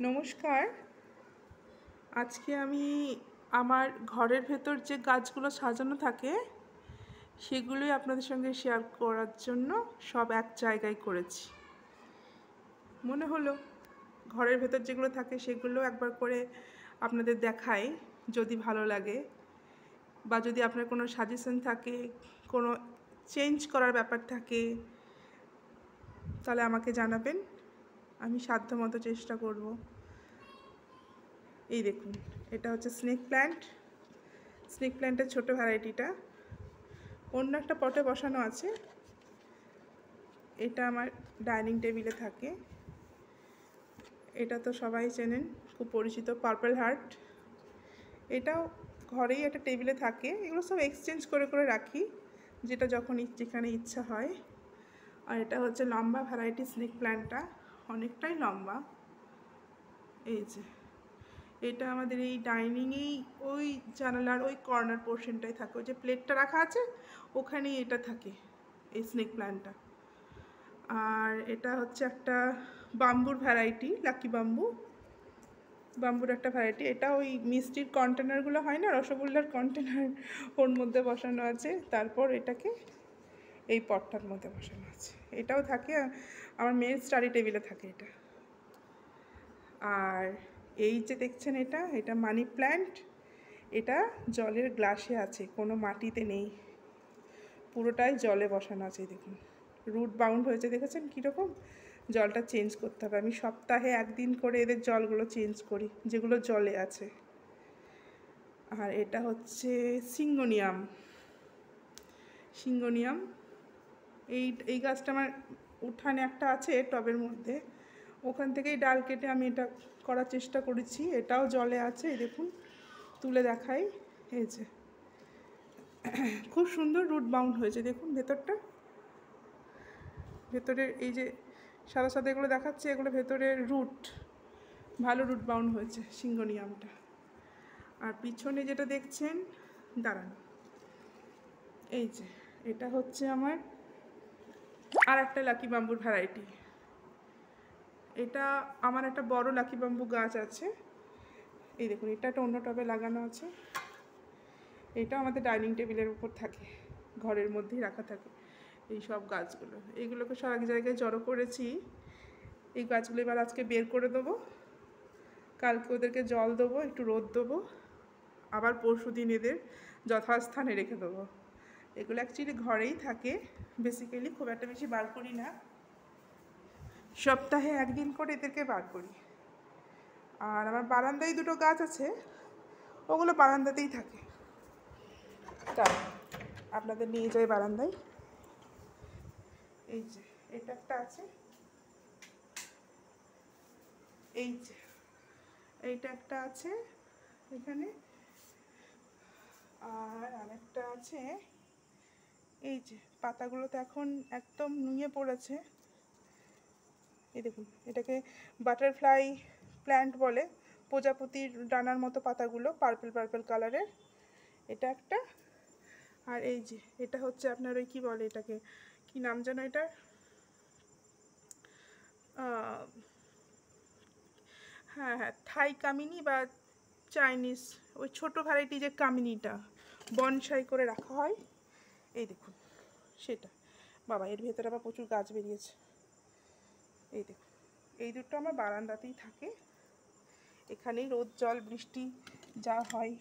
নমস্কার। আজকে আমি আমার ঘরের ভেতর যে গাছগুলো সাজানো থাকে সেগুলোই আপনাদের সঙ্গে শেয়ার করার জন্য সব এক জায়গায় করেছি। মনে হলো ঘরের ভেতর যেগুলো থাকে সেগুলো একবার করে আপনাদের দেখাই, যদি ভালো লাগে বা যদি আপনার কোনো সাজেশন থাকে, কোনো চেঞ্জ করার ব্যাপার থাকে তাহলে আমাকে জানাবেন, আমি সাধ্যমতো চেষ্টা করব। এই দেখুন, এটা হচ্ছে স্নেক প্ল্যান্টের ছোট ভ্যারাইটিটা অন্য একটা পটে বসানো আছে। এটা আমার ডাইনিং টেবিলে থাকে। এটা তো সবাই চেনেন, খুব পরিচিত পার্পল হার্ট। এটাও ঘরেই একটা টেবিলে থাকে। এগুলো সব এক্সচেঞ্জ করে করে রাখি, যেটা যখন যেখানে ইচ্ছা হয়। আর এটা হচ্ছে লম্বা ভ্যারাইটি স্নেক প্ল্যান্টটা, অনেকটাই লম্বা। এই যে এটা আমাদের এই ডাইনিংয়েই ওই জানালার ওই কর্নার পোর্শনটাই থাকে, ওই যে প্লেটটা রাখা আছে ওখানেই এটা থাকে, এই স্নেক প্ল্যান্টটা। আর এটা হচ্ছে একটা বাম্বুর ভ্যারাইটি, লাকি বাম্বুর একটা ভ্যারাইটি। এটা ওই মিষ্টির কন্টেনারগুলো হয় না, রসগোল্লার কন্টেনার, ওর মধ্যে বসানো আছে। তারপর এটাকে এই পটটার মধ্যে বসানো আছে। এটাও থাকে আমার মেয়ের স্টাডি টেবিলে থাকে এটা। আর এই যে দেখছেন এটা মানি প্ল্যান্ট। এটা জলের গ্লাসে আছে, কোনো মাটিতে নেই, পুরোটাই জলে বসানো আছে। দেখুন রুট বাউন্ড হয়েছে, দেখেছেন কীরকম? জলটা চেঞ্জ করতে হবে। আমি সপ্তাহে একদিন করে এদের জলগুলো চেঞ্জ করি, যেগুলো জলে আছে। আর এটা হচ্ছে সিঙ্গোনিয়াম। এই গাছটা আমার উঠানে একটা আছে টবের মধ্যে, ওখান থেকেই ডাল কেটে আমি এটা করার চেষ্টা করেছি। এটাও জলে আছে, এই দেখুন তুলে দেখাই। এই যে খুব সুন্দর রুট বাউন্ড হয়েছে, দেখুন ভেতরের এই যে সাদা সাদা এগুলো দেখাচ্ছে, এগুলো ভেতরের রুট, ভালো রুট বাউন্ড হয়েছে সিঙ্গোনিয়ামটা। আর পিছনে যেটা দেখছেন, দাঁড়ান, এই যে এটা হচ্ছে আমার আর একটা লাকি বাম্বুর ভ্যারাইটি। এটা আমার একটা বড় লাকি বাম্বু গাছ আছে, এই দেখুন এটা একটা অন্য টবে লাগানো আছে। এটা আমাদের ডাইনিং টেবিলের উপর থাকে, ঘরের মধ্যেই রাখা থাকে এই সব গাছগুলো। এইগুলোকে সব এক জায়গায় জড়ো করেছি। এই গাছগুলো এবার আজকে বের করে দেবো, কালকে ওদেরকে জল দেবো, একটু রোদ দেবো, আবার পরশুদিন এদের যথাস্থানে রেখে দেবো। এগুলো অ্যাকচুয়ালি ঘরেই থাকে, বেসিক্যালি খুব একটা বেশি বার করি না, সপ্তাহে একদিন করে এদেরকে বার করি। আর আমার বারান্দায় দুটো গাছ আছে, ওগুলো বারান্দাতেই থাকে। তাই আপনাদের নিয়ে যাই বারান্দায়। এই যে এটা একটা আছে, এই যে এইটা একটা আছে এখানে, আর আরেকটা আছে। এই যে পাতাগুলো তো এখন একদম নুয়ে পড়েছে, এই দেখুন এটাকে বাটারফ্লাই প্ল্যান্ট বলে, প্রজাপতির ডানার মতো পাতাগুলো, পার্পল কালারের। এটা একটা। আর এই যে এটা হচ্ছে আপনার ওই কী বলে এটাকে, কি নাম যেন এটার, হ্যাঁ থাই কামিনী বা চাইনিজ, ওই ছোটো ভ্যারাইটি যে কামিনীটা বনসাই করে রাখা হয়, এই দেখুন সেটা। বাবা এর ভেতরে আবার প্রচুর গাছ বেরিয়েছে। এই দেখুন এই দুটো আমার বারান্দাতেই থাকে, এখানেই রোদ জল বৃষ্টি যা হয়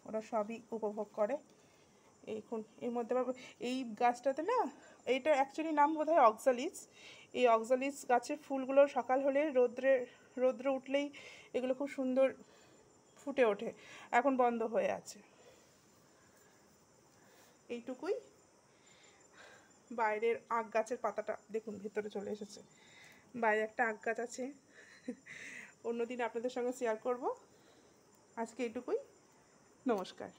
ওরা সবই উপভোগ করে। এখন এর মধ্যে আবার এই গাছটাতে না, এইটা অ্যাকচুয়ালি নাম বোধ হয় অক্সালিস। এই অক্সালিস গাছের ফুলগুলো সকাল হলে রৌদ্র উঠলেই এগুলো খুব সুন্দর ফুটে ওঠে, এখন বন্ধ হয়ে আছে। এইটুকুই। বাইরের আখ গাছের পাতাটা দেখুন ভেতরে চলে এসেছে, বাইরে একটা আখ গাছ আছে, অন্যদিন আপনাদের সঙ্গে শেয়ার করব। আজকে এইটুকুই, নমস্কার।